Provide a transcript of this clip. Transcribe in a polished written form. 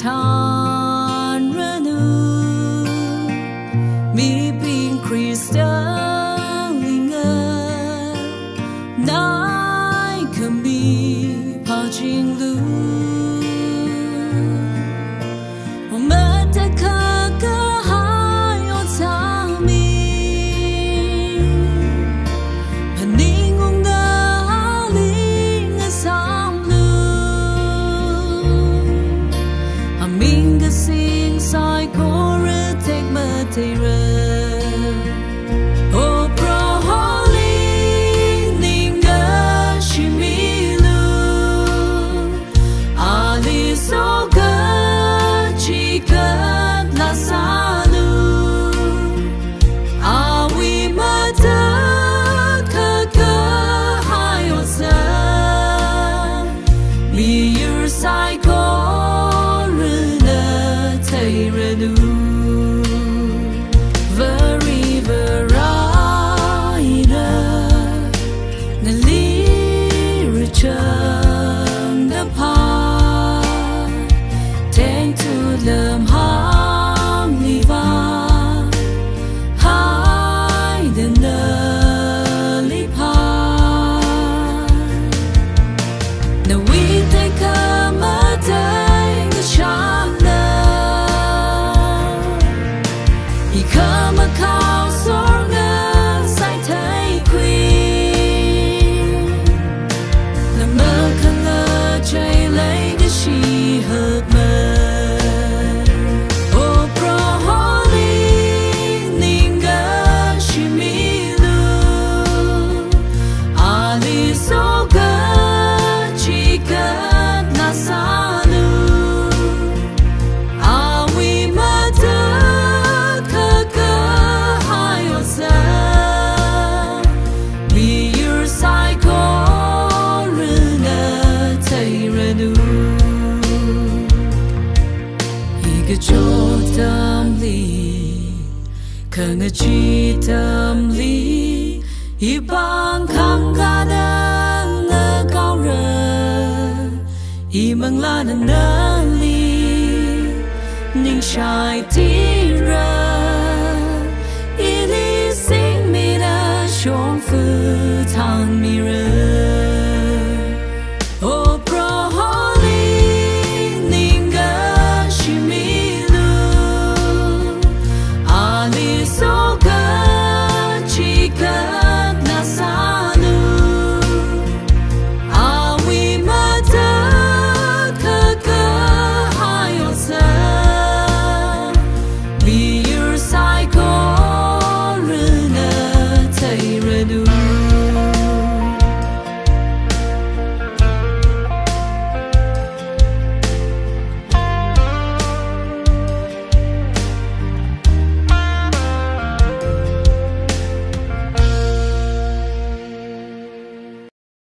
than renu mi pin Christalinga nai kami pajing lu mata kaka hayo tami paningung na haling asam lu aming kasing sai kore tek matera oh proholi ningshilo ali soga chikat la salu awi mata kaka hayo sa mi your sai kore na tairanu very verina na liracham na pa thank to lam ham liva hai the na lipa na we take a matai ngashana he come a cow sorga sai thai queen na makanga chai lai de she hurt me oh proholi ningshilo ali soga chikat la salu awi mata kaka hayo sa mi your sai kore na tairanu iga chotam li kanga chitam li ibang kanga dang na cao ra imang la na li ning shai ti